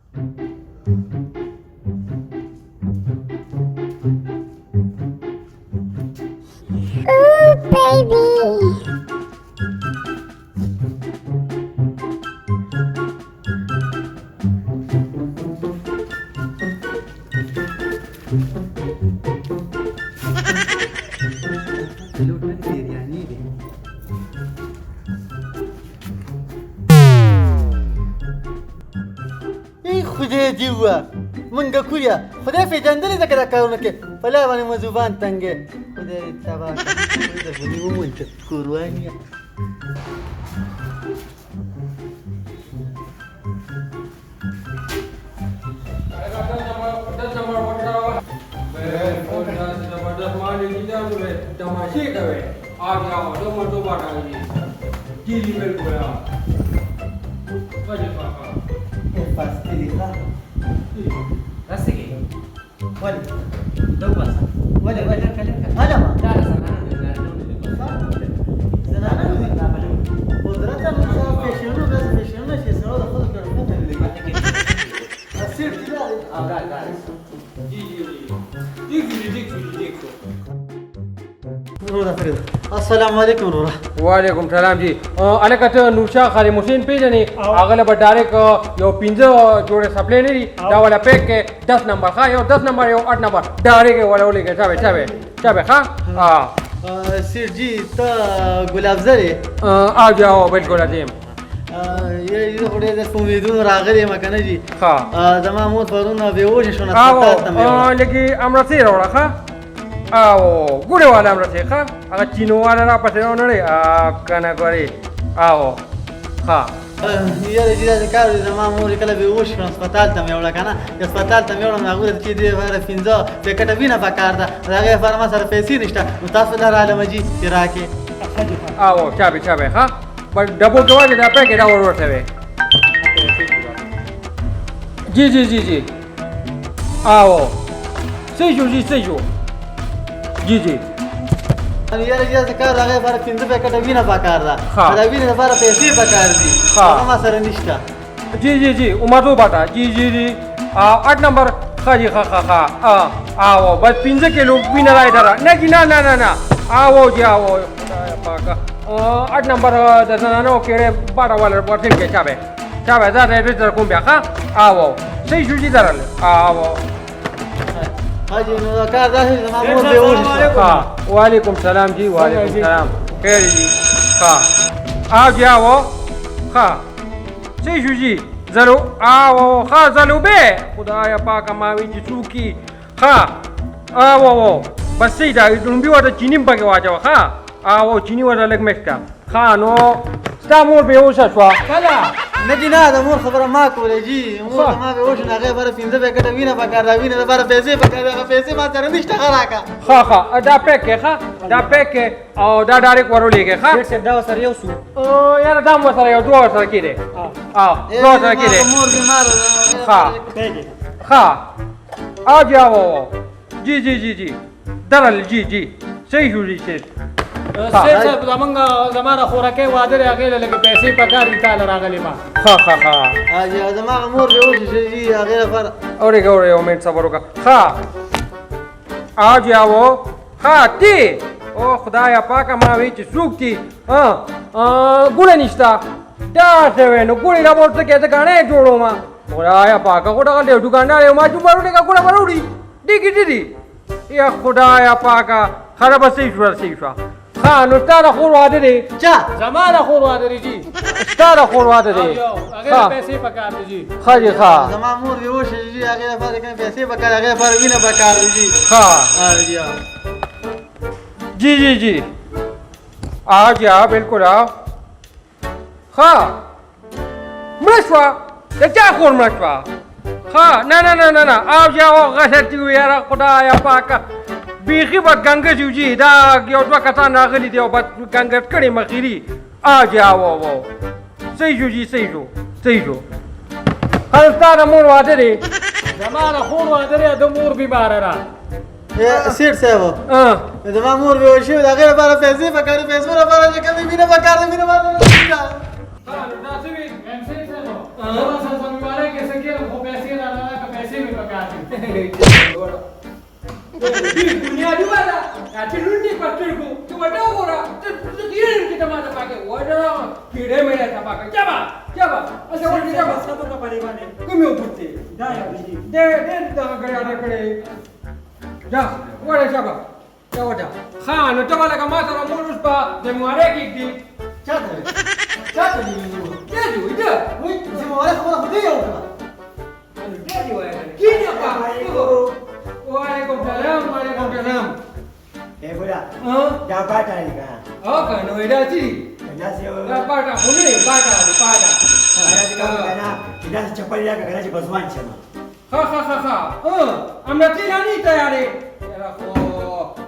ای خدای دیوه منگه کویا خدای پیجندلی ده که دا کارونه که فلا باندې مو زبان تنگه خدای تبا خدای بونی ومون که کوروانیه فاستيلي ها راسكي ولي دوبس ولي كلمك انا ما لا زنانه قدرتها مش فيشنو بس فيشنو شيء سنه ده خذ كلمه اللي اصير كده لا ديك نورا فريد السلام عليكم نورا وعلیکم سلام جی الکته نورشاه خالي حسین پیژنې هغه به ډایرک یو 15 جوړه سپلې نه دي دا ولا پیک کې 10 نمبر ښا یو 10 نمبر یو 8 نمبر ډایرک ولا ولې کې چابه ښا سير جي تا ګلاب زري آ جاو بالکل عظیم یی خوري د امیدونو راغلي مکنه جی ها زما مور پرونه به وښه شونه تاسو لکه امرتي راوړه ښا او ګوره والا امرتي ښا هغه چینو والا را پته نه لري کنه غوري او ها یاره جی دا کار زما مور کله به وښه شونه هسپتال ته میوړه کنه هسپتال ته میوړه هغه چې دی واره فینځه په کټه وینه پکار ده هغه فرما سره پیسې نشته نو تاسو در عالم جی راکې او چابه ها पर डबो के बाद इधर पे केड़ा और उठे हुए जी आओ सही जो जी अनि यार ये ذکر هغه پر 15 پکټ وینه پکار ده دا وینه لپاره پیسې پکار دي ما سره نشته जी उमर बाटा जी 8 नंबर खाजी खा आओ बस 15 किलो विनर आए धरा नहीं ना आओ जी आओ पाका 8 नंबर दसनानो केड़े बाटा वाले बर्तन के चाबे जा रे तर कुंबिया खा आओ सही सुजी दरल आओ हाजी नो का दा जमा मोर बेहोश हां वालेकुम सलाम जी वालेकुम सलाम खैर जी हां आ जाओ हां सही सुजी زلو خا زلو به خدایا پاک ما وی چوکی بس سیدا دون بي وته چینیم پکې واچو چینی وته لګ مشتا نو ستا مور به اوسه شو کلا نه دا مور خبره ما کولې جی مور ما به اوسه هغه بر 15 پکټ وینه پکار دا وینه بر پیسې پکار دا پیسې ما سره نشته غراکا دا پک او دا ډایرک ورولېږي ډېر څه دا سره یو سو او یاره دا مو سره یو دوه سره کېده دوه سره کېده مور بیمار आ जाओ जी दरल जी सही हुई से सेठ साहब जमाना खोराके वादे आगे लगे पैसे पका रिता लरागले मा आज जमा मور बेहोश जी आगे पर और मिनट सबर होगा आ जाओ ती ओ खुदाया पाक मा विच सूक्ति गुले निष्ठा दा सेवन गुले ना बोलते कैसे गाने जोड़ो मा खुदाया पाक कोटा ले दुकानदार मा जुबारू ने का गुला बरूड़ी डिगी या खुदाया पाक खराब सही शुरा नो तारा खोर वादे दे चा जमाना खोर वादे जी तारा खोर वादे दे अगर पैसे पका जी जी जमा मोर बेहोश जी आगे पर के पैसे पका आगे पर भी ना पका जी जी आ जा बिल्कुल आओ मशवा क्या खोर मशवा ना आप जाओ गसरती हुई यार खुदाया पाक बीखी बट गंगे जी दा योटवा कथा नागली देव बट गंगे कड़ी मखीरी आ जाओ वो सही जो हल्का नमूर वादे रे जमाना खोर वादे रे दमूर बीमार है ये सेठ साहब जमा मोर बेहोश है आगे पर पैसे पका पैसे ना पर के भी ना पका भी ना नासिबी एमसी साहब जमा सा समीवारे के सके को पैसे में पका दी दुनिया dua luni pasir ku coba tahu ora kira kita mana pakai wadah kira mana tak pakai coba asal orang coba satu kapal ini kami upurti dah ya biji de dah ada kare dah wadah coba dah khan coba lagi masa orang mulus pa de muare kiki Chata ni mimi. jadi itu Woi, sema wala kama kudia huko. jadi wadah kini apa Waalaikumsalam. bola Huh? dah bata ni kan Oh, kan Noida sih. dah siapa Dah pada, boleh pada. ada juga kana kita cepat ya kana cepat suan cuma Ha. Amna tina ni tayari. Era ko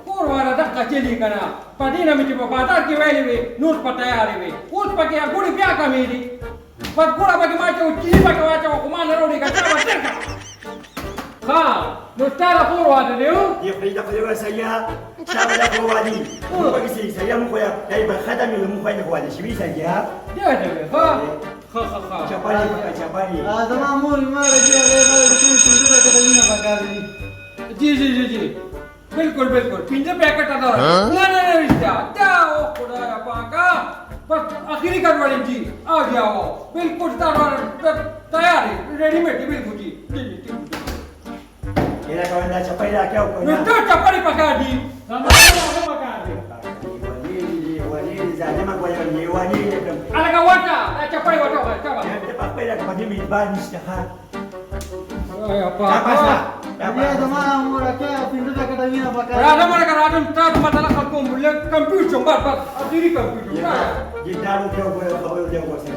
kurwara dak kacili kana. Padina mi tipo patar ki weli we, nur patayari we. Us pake aguri pya kamidi. Pat kura pake macho chili pake macho kumana rodi ka chaba terka. Ha, no tara kurwara deu. dia pergi dah saya siapa dah wadi bagi sih saya mau ya dari berkhadam yang mau ya wadi sih saja Dia deu. Ha. cepat ni Ah, zama muri mara je ga ba da kin sun da kada mina paka di. जी बिल्कुल पिंजर पैकेट आता ना रिश्ता जाओ खुदा पाका बस आखिरी करवाड़ी जी आ जाओ बिल्कुल तैयार है रेडीमेड बिल्कुल जी Kira kawan dah cepat dah kau kau तो चपड़ी पका दी हमारा पका दी wadi zaje mak wadi ni wadi ni kan अलग वाटा चपड़ी वाटा चपा dia tepat pada kepada mitban istihad apa Ya zama mura ke pindu da kada mina paka. राजा मरे का राजा तात मतलब खत्म मुल्ले कंप्यूटर बात आखिरी computer Kita kau kau dia kau sih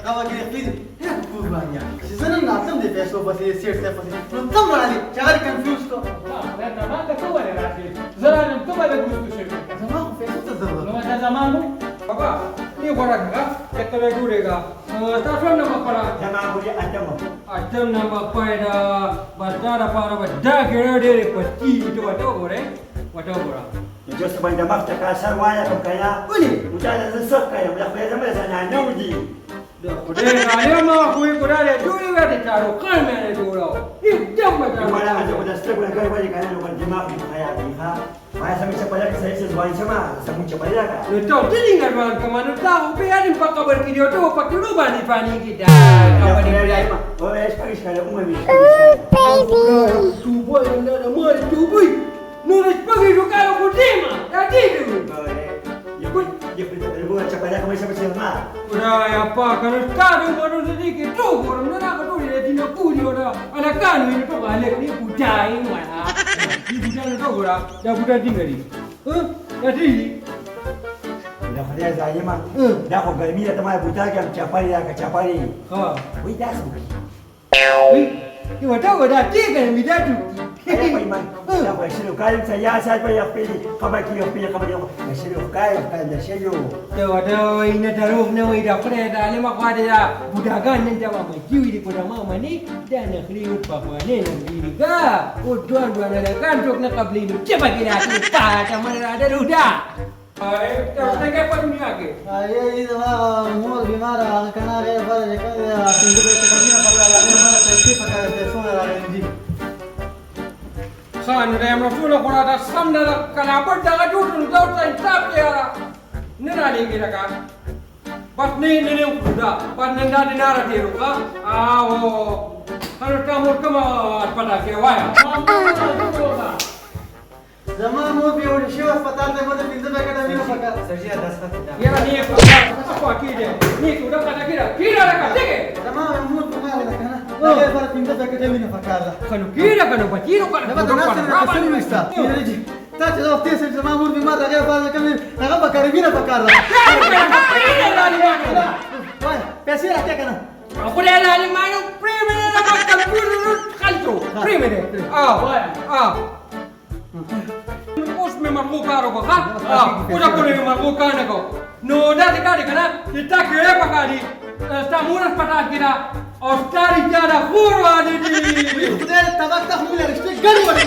Kawa ke please. Ya kurbannya. Sizana na tum de peso basi seat se basi. Tum mali. Chagari confuse ko. मैं तमाम का तो बने राखी जरा हम तो बने गुस्सा से Zama ko peso ta zama. लो मैं जमान में बाबा ये बड़ा का कितना दूरेगा ताफर नंबर पड़ा Jangan aku dia ada mau Atem nama pada batara para bada kira dere pasti itu wadah gore Jos sebanyak mak tak kasar waya kau kaya Uli Udah ada sesak kaya Udah kaya sama sana nauji dere kali mah kui kura dere duri wadi caro kan mana duro ikjam Mana macam aja udah setiap bulan kali balik kaya Lukan jemak di kaya Iha Maya sampai cepat lagi saya sesuai sama Sama cepat lagi kan Lu tahu tinggal man kemana tahu biarin pak kabar video tu pak dulu bani bani kita kabar Dia dia dah Oh sekali sekali umum tu boy ada mari tu boy nulis pagi tu kalau kudima jadi tu Dia pergi cepat lagi kami sampai sama Udah apa kalau sekarang baru sedikit tu orang nak tu dia tidak kuli orang anak kan ini tu balik ni budai mana ni budai tu orang dah budai tinggal ni jadi Dah kaya saya mah Dah kau galmi dah teman buta yang capari dah kecapari ha Wih dah suki ni tahu dah tiga ni dah tu Kaya kau iman Dah kau silu kaya saya apa yang pilih Kabar kau pilih kabar kau silu kaya dah silu tahu ini taruh ni dah kena dah lima kali dah budakan ni jawab maju di pada mama ni dan nak riut papa ni nak diri ga tuan ada kan tok nak beli ni cepat kita lupa sama ada ruda Ay, tengah apa dunia ke? Ay zama mur bimara kana ga ba da kada pindu da kada mina paka la ne mara sai paka peso na di. Khan ram rasul ko ada samna kala badda ga jutun daut sai tap yara nina ni gira ka bas ni udah bas nanda dinara tiru ka awo kalau kamu kema pada ke waya Zama mur bi odi shiwa अस्पताल में मत pindu da kada mina paka. Serja dah sakit yara ni apa kide ni udah kata kira ka tege Zama mur bimara da kana. Da ba pindu da kada mina paka la. kanu kira kanu batiro kanu Da ba da nasa da kasani mista. Ni ta ce da ofte sai zama mur bimara da ba da kana da ba kada mina paka la. Wai, पैसे आते kana. Aku dah lah ni mana prime ni nak computer kalto prime ni Us memang muka roko kan? Udah boleh memang muka nego. No dah dikali kana kita kira pakadi. Stamuras patah kira. Ostari jada kurwa di. Udah tabak tak mulai, gani wadi.